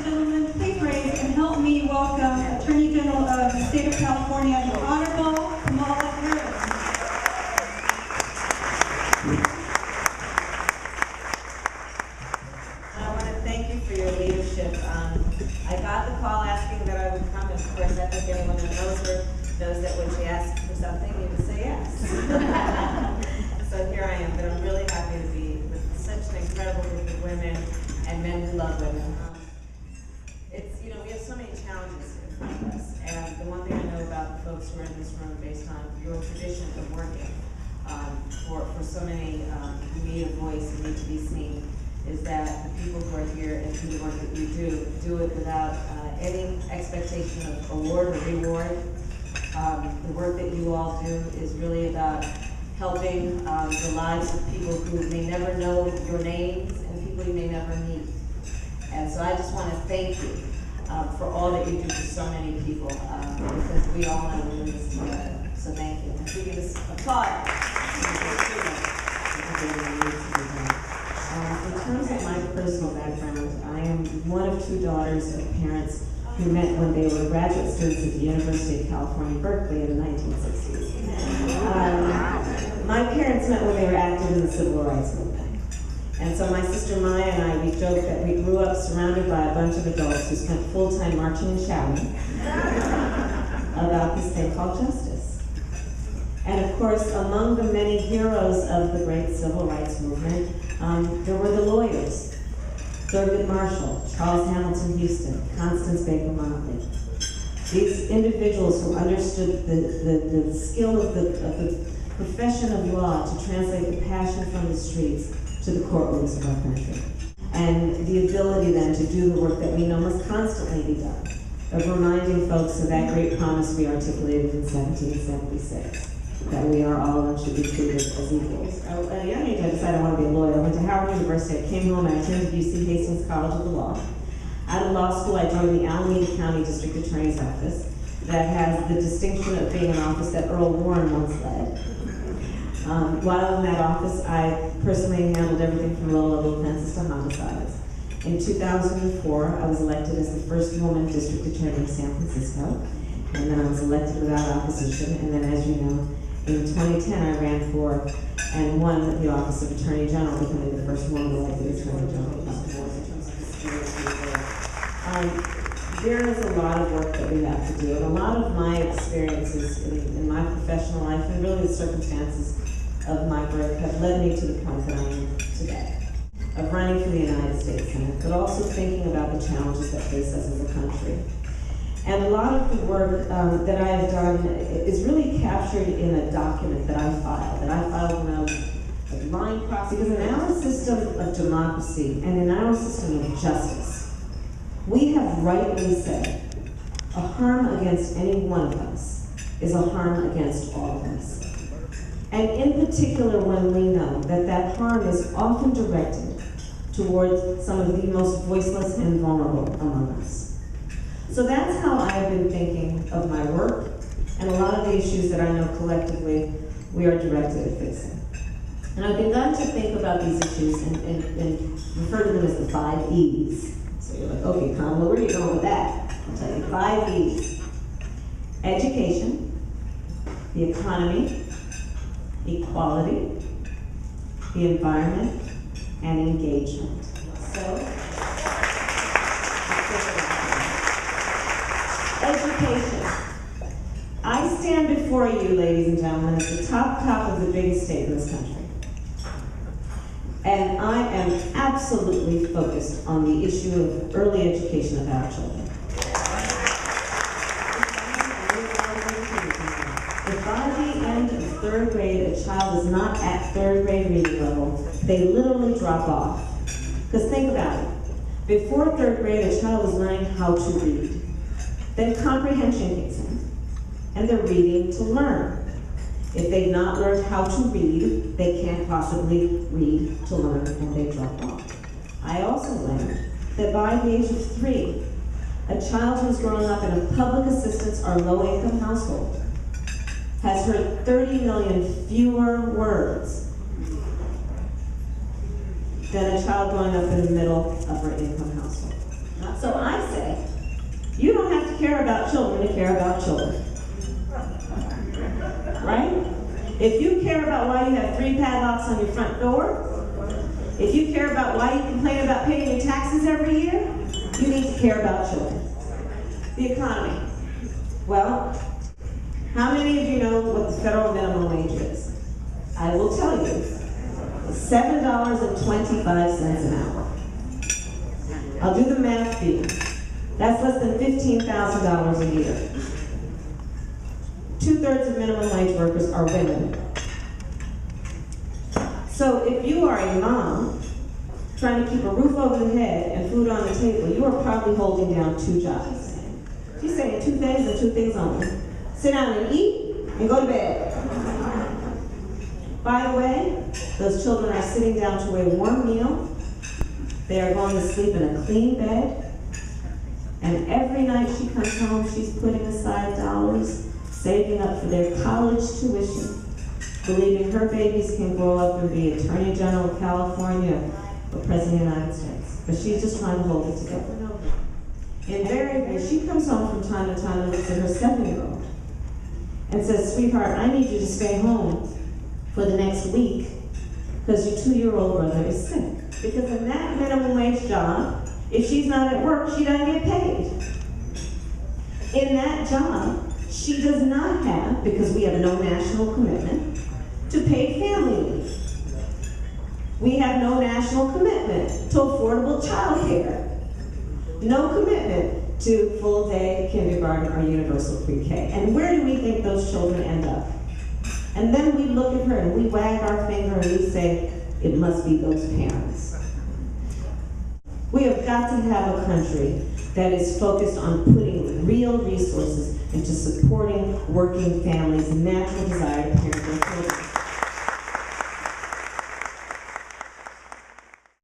gentlemen, please raise and help me welcome Attorney General of the State of California, the Honorable Kamala Harris. I want to thank you for your leadership. I got the call asking that I would come, and of course I think anyone who knows her knows that when she asks for something, you just say yes. So here I am, but I'm really happy to be with such an incredible group of women and men who love women. It's, you know, we have so many challenges in front of us, and the one thing I know about the folks who are in this room, based on your tradition of working for so many who need a voice and need to be seen, is that the people who are here and do the work that you do it without any expectation of award or reward. The work that you all do is really about helping the lives of people who may never know your names and people you may never meet. And so I just want to thank you for all that you do for so many people, because we all know we're in this together. So thank you. And so give us applause. In terms of my personal background, I am one of two daughters of parents who met when they were graduate students at the University of California, Berkeley in the 1960s. My parents met when they were active in the civil rights movement. And so my sister Maya and I, we joke that we grew up surrounded by a bunch of adults who spent full-time marching and shouting about this thing called justice. And of course, among the many heroes of the great civil rights movement, there were the lawyers: Thurgood Marshall, Charles Hamilton Houston, Constance Baker Motley. These individuals who understood the skill of the profession of law to translate the passion from the streets to the courtrooms of our country. And the ability then to do the work that we know must constantly be done, of reminding folks of that great promise we articulated in 1776, that we are all and should be treated as equals. At a young age, I decided I want to be a lawyer. I went to Howard University. I came home and I attended UC Hastings College of the Law. Out of law school, I joined the Alameda County District Attorney's Office that has the distinction of being an office that Earl Warren once led. While in that office, I personally handled everything from low-level offenses to homicides. In 2004, I was elected as the first woman district attorney of San Francisco, and then I was elected without opposition, and then, as you know, in 2010, I ran for and won the office of Attorney General, becoming the first woman elected Attorney General. There is a lot of work that we have to do, and a lot of my experiences in my professional life, and really the circumstances of my birth, have led me to the point that I am today, of running for the United States Senate, but also thinking about the challenges that face us as a country. And a lot of the work that I have done is really captured in a document that I filed when I was a line prosecutor. Because in our system of democracy and in our system of justice, we have rightly said a harm against any one of us is a harm against all of us. And in particular, when we know that that harm is often directed towards some of the most voiceless and vulnerable among us. So that's how I've been thinking of my work and a lot of the issues that I know collectively we are directed at fixing. And I've begun to think about these issues and refer to them as the 5 E's. So you're like, okay, Kamala, where are you going with that? I'll tell you, 5 E's. Education, the economy, equality, the environment, and engagement. So, education. I stand before you, ladies and gentlemen, at the top of the biggest state in this country. And I am absolutely focused on the issue of early education of our children. If by the end of 3rd grade a child is not at 3rd grade reading level, they literally drop off. Because think about it. Before 3rd grade, a child is learning how to read. Then comprehension kicks in, and they're reading to learn. If they've not learned how to read, they can't possibly read to learn, and they drop off. I also learned that by the age of 3, a child who's growing up in a public assistance or low-income household has heard 30 million fewer words than a child growing up in a middle upper income household. So I say, you don't have to care about children to care about children. Right? If you care about why you have 3 padlocks on your front door, if you care about why you complain about paying your taxes every year, you need to care about children. The economy. Well, how many of you know what the federal minimum wage is? I will tell you. $7.25 an hour. I'll do the math for you. That's less than $15,000 a year. 2/3 of minimum wage workers are women. So if you are a mom trying to keep a roof over the head and food on the table, you are probably holding down 2 jobs. She's saying 2 things and 2 things only. Sit down and eat and go to bed. By the way, those children are sitting down to a warm meal. They are going to sleep in a clean bed. And every night she comes home, she's putting aside dollars, saving up for their college tuition, believing her babies can grow up and be Attorney General of California or President of the United States. But she's just trying to hold it together. Invariably, she comes home from time to time and looks at her 7-year-old and says, sweetheart, I need you to stay home for the next week because your 2-year-old brother is sick. Because in that minimum wage job, if she's not at work, she doesn't get paid. In that job, she does not have, because we have no national commitment, to pay family leave. We have no national commitment to affordable child care. No commitment to full-day kindergarten or universal pre-K. And where do we think those children end up? And then we look at her and we wag our finger and we say, it must be those parents. We have got to have a country that is focused on putting real resources into supporting working families' natural desire to